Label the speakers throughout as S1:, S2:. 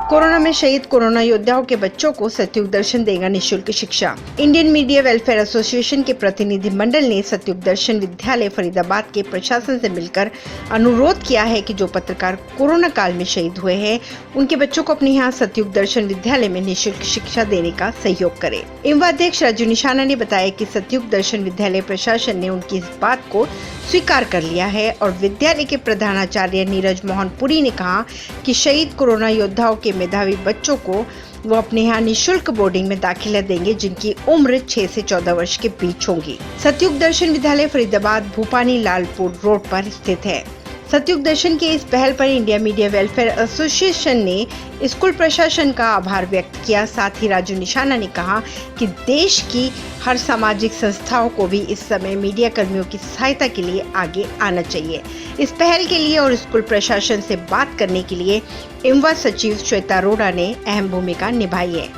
S1: Corona में शहीद corona योद्धाओं के बच्चों को सतयुग दर्शन देगा निःशुल्क शिक्षा। इंडियन मीडिया वेलफेयर एसोसिएशन के प्रतिनिधि मंडल ने सतयुग दर्शन विद्यालय फरीदाबाद के प्रशासन से मिलकर अनुरोध किया है कि जो पत्रकार कोरोना काल में शहीद हुए हैं, उनके बच्चों को अपने यहाँ सतयुग दर्शन विद्यालय में निःशुल्क शिक्षा देने का सहयोग करे। इमवा अध्यक्ष राजू निशाना ने बताया कि सतयुग दर्शन विद्यालय प्रशासन ने उनकी इस बात को स्वीकार कर लिया है और विद्यालय के प्रधानाचार्य नीरज मोहन पुरी ने कहा कि शहीद कोरोना योद्धाओं के मेधावी बच्चों को वो अपने यहाँ निःशुल्क बोर्डिंग में दाखिला देंगे, जिनकी उम्र 6 से 14 वर्ष के बीच होगी। सतयुग दर्शन विद्यालय फरीदाबाद भूपानी लालपुर रोड पर स्थित है। सतयुग दर्शन के इस पहल पर इंडिया मीडिया वेलफेयर एसोसिएशन ने स्कूल प्रशासन का आभार व्यक्त किया। साथ ही राजू निशाना ने कहा कि देश की हर सामाजिक संस्थाओं को भी इस समय मीडिया कर्मियों की सहायता के लिए आगे आना चाहिए। इस पहल के लिए और स्कूल प्रशासन से बात करने के लिए इमवा सचिव श्वेता अरोड़ा ने अहम भूमिका निभाई है।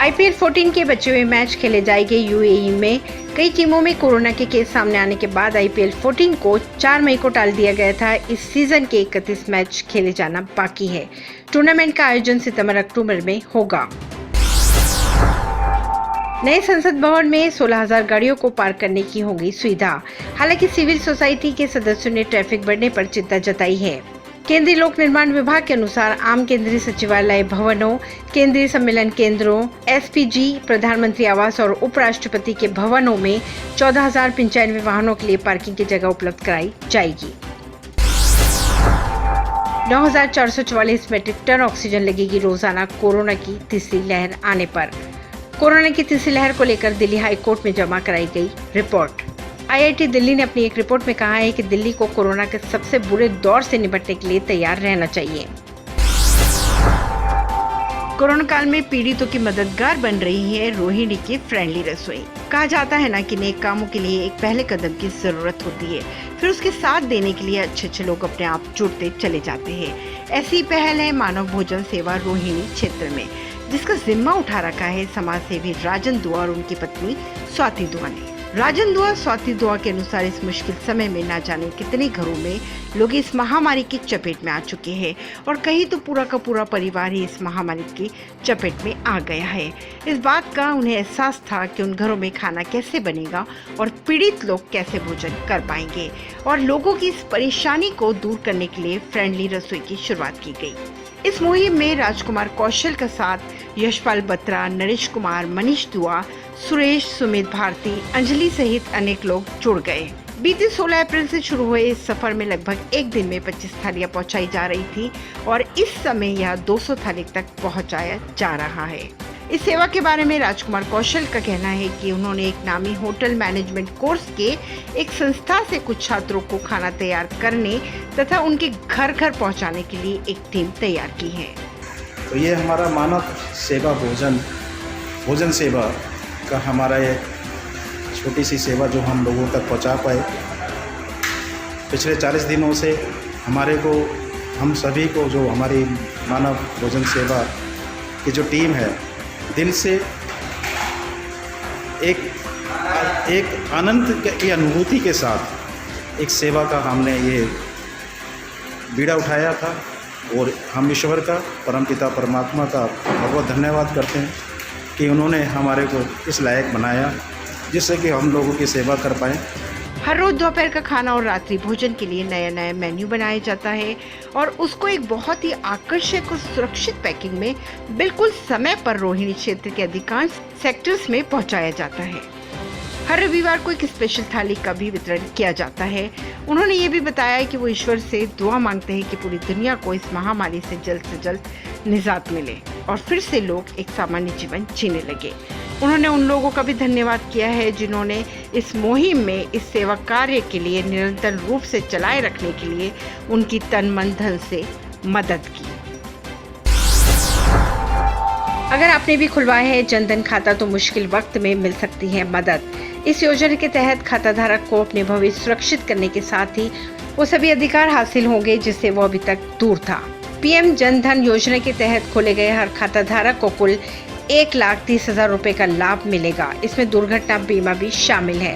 S1: IPL 14 के बचे हुए मैच खेले जाएंगे UAE में। कई टीमों में कोरोना के केस सामने आने के बाद IPL 14 को 4 मई को टाल दिया गया था। इस सीजन के 31 मैच खेले जाना बाकी है। टूर्नामेंट का आयोजन सितंबर-अक्टूबर में होगा। नए संसद भवन में 16,000 गाड़ियों को पार्क करने की होगी सुविधा। हालांकि सिविल सोसाइटी के सदस्यों ने ट्रैफिक बढ़ने पर चिंता जताई है। केंद्रीय लोक निर्माण विभाग के अनुसार आम केंद्रीय सचिवालय भवनों, केंद्रीय सम्मेलन केंद्रों, SPG, प्रधानमंत्री आवास और उपराष्ट्रपति के भवनों में 14,095 वाहनों के लिए पार्किंग की जगह उपलब्ध कराई जाएगी। 9,444 मीट्रिक टन ऑक्सीजन लगेगी रोजाना कोरोना की तीसरी लहर आने पर। कोरोना की तीसरी लहर को लेकर दिल्ली हाई कोर्ट में जमा कराई गई रिपोर्ट। IIT दिल्ली ने अपनी एक रिपोर्ट में कहा है कि दिल्ली को कोरोना के सबसे बुरे दौर से निपटने के लिए तैयार रहना चाहिए। कोरोना काल में पीड़ितों की मददगार बन रही है रोहिणी की फ्रेंडली रसोई। कहा जाता है ना कि नेक कामों के लिए एक पहले कदम की जरूरत होती है, फिर उसके साथ देने के लिए अच्छे लोग अपने आप जुड़ते चले जाते हैं। ऐसी पहल है मानव भोजन सेवा रोहिणी क्षेत्र में, जिसका जिम्मा उठा रखा है समाज सेवी राजन दुआ और उनकी पत्नी स्वाति दुआ ने। राजन दुआ स्वाति दुआ के अनुसार इस मुश्किल समय में ना जाने कितने घरों में लोग इस महामारी की चपेट में आ चुके हैं और कहीं तो पूरा का पूरा परिवार ही इस महामारी की चपेट में आ गया है। इस बात का उन्हें एहसास था कि उन घरों में खाना कैसे बनेगा और पीड़ित लोग कैसे भोजन कर पाएंगे, और लोगों की इस परेशानी को दूर करने के लिए फ्रेंडली रसोई की शुरुआत की गई। इस मुहिम में राजकुमार कौशल के साथ यशपाल बत्रा, नरेश कुमार, मनीष दुआ, सुरेश, सुमित भारती, अंजलि सहित अनेक लोग जुड़ गए। बीते 16 अप्रैल से शुरू हुए इस सफर में लगभग एक दिन में 25 थालियां पहुंचाई जा रही थी और इस समय यह 200 थाली तक पहुंचाया जा रहा है। इस सेवा के बारे में राजकुमार कौशल का कहना है कि उन्होंने एक नामी होटल मैनेजमेंट कोर्स के एक संस्था से कुछ छात्रों को खाना तैयार करने तथा उनके घर घर पहुंचाने के लिए एक टीम तैयार की है।
S2: तो ये हमारा मानव सेवा भोजन सेवा का हमारा एक छोटी सी सेवा जो हम लोगों तक पहुंचा पाए। पिछले 40 दिनों से हम सभी को जो हमारी मानव भोजन सेवा की जो टीम है, दिल से एक आनंद की अनुभूति के साथ एक सेवा का हमने ये बीड़ा उठाया था और हम ईश्वर का, परमपिता परमात्मा का बहुत धन्यवाद करते हैं कि उन्होंने हमारे को इस लायक बनाया जिससे कि हम लोगों की सेवा कर पाएँ।
S1: हर रोज दोपहर का खाना और रात्रि भोजन के लिए नया मेन्यू बनाया जाता है और उसको एक बहुत ही आकर्षक और सुरक्षित पैकिंग में बिल्कुल समय पर रोहिणी क्षेत्र के अधिकांश सेक्टर्स में पहुंचाया जाता है। हर रविवार को एक स्पेशल थाली का भी वितरण किया जाता है। उन्होंने ये भी बताया कि वो ईश्वर से दुआ मांगते हैं कि पूरी दुनिया को इस महामारी से जल्द निजात मिले और फिर से लोग एक सामान्य जीवन जीने लगे। उन्होंने उन लोगों का भी धन्यवाद किया है जिन्होंने इस मुहिम में इस सेवा कार्य के लिए निरंतर रूप से चलाए रखने के लिए उनकी तन मन धन से मदद की। अगर आपने भी खुलवाया है जनधन खाता तो मुश्किल वक्त में मिल सकती है मदद। इस योजना के तहत खाता धारक को अपने भविष्य सुरक्षित करने के साथ ही वो सभी अधिकार हासिल होंगे जिससे वो अभी तक दूर था। PM जनधन योजना के तहत खोले गए हर खाता धारक को कुल 1,30,000 रुपए का लाभ मिलेगा। इसमें दुर्घटना बीमा भी शामिल है।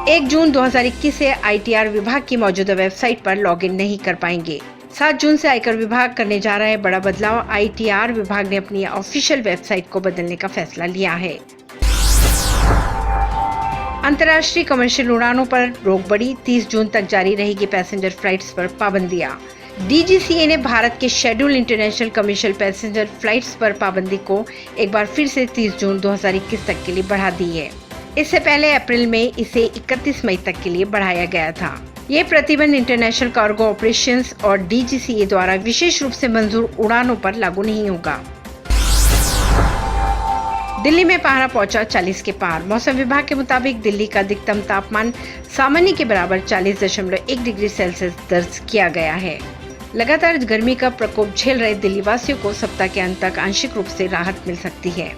S1: 1 जून 2021 से ITR विभाग की मौजूदा वेबसाइट पर लॉगिन नहीं कर पाएंगे। 7 जून से आयकर विभाग करने जा रहा है बड़ा बदलाव। ITR विभाग ने अपनी ऑफिशियल वेबसाइट को बदलने का फैसला लिया है। अंतर्राष्ट्रीय कमर्शियल उड़ानों पर रोक बढ़ी। 30 जून तक जारी रहेगी पैसेंजर फ्लाइट्स पर पाबंदियां। DGCA ने भारत के schedule international commercial passenger flights पर पाबंदी को एक बार फिर से 30 जून 2021 तक के लिए बढ़ा दी है। इससे पहले अप्रैल में इसे 31 मई तक के लिए बढ़ाया गया था। ये प्रतिबंध इंटरनेशनल कार्गो ऑपरेशंस और DGCA द्वारा विशेष रूप से मंजूर उड़ानों पर लागू नहीं होगा। दिल्ली में पारा पहुंचा 40 के पार। मौसम विभाग के मुताबिक दिल्ली का अधिकतम तापमान सामान्य के बराबर 40.1 डिग्री सेल्सियस दर्ज किया गया है। लगातार गर्मी का प्रकोप झेल रहे दिल्ली वासियों को सप्ताह के अंत तक आंशिक रूप से राहत मिल सकती है।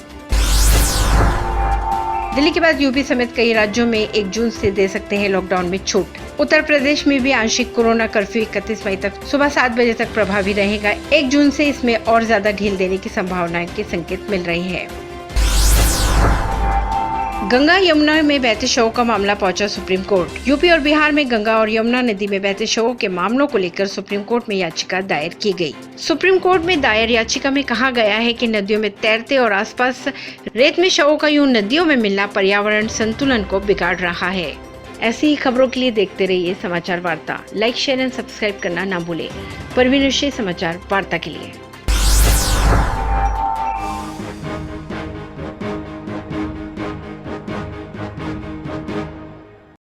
S1: दिल्ली के बाद यूपी समेत कई राज्यों में 1 जून से दे सकते हैं लॉकडाउन में छूट। उत्तर प्रदेश में भी आंशिक कोरोना कर्फ्यू 31 मई तक सुबह 7 बजे तक प्रभावी रहेगा। 1 जून से इसमें और ज्यादा ढील देने की संभावना के संकेत मिल रही है। गंगा यमुना में बहते शवों का मामला पहुंचा सुप्रीम कोर्ट। यूपी और बिहार में गंगा और यमुना नदी में बहते शवों के मामलों को लेकर सुप्रीम कोर्ट में याचिका दायर की गई। सुप्रीम कोर्ट में दायर याचिका में कहा गया है कि नदियों में तैरते और आसपास रेत में शवों का यूं नदियों में मिलना पर्यावरण संतुलन को बिगाड़ रहा है। ऐसी ही खबरों के लिए देखते रहिए समाचार वार्ता। लाइक, शेयर एंड सब्सक्राइब करना ना भूलें। परवीन सिंह, समाचार वार्ता के लिए।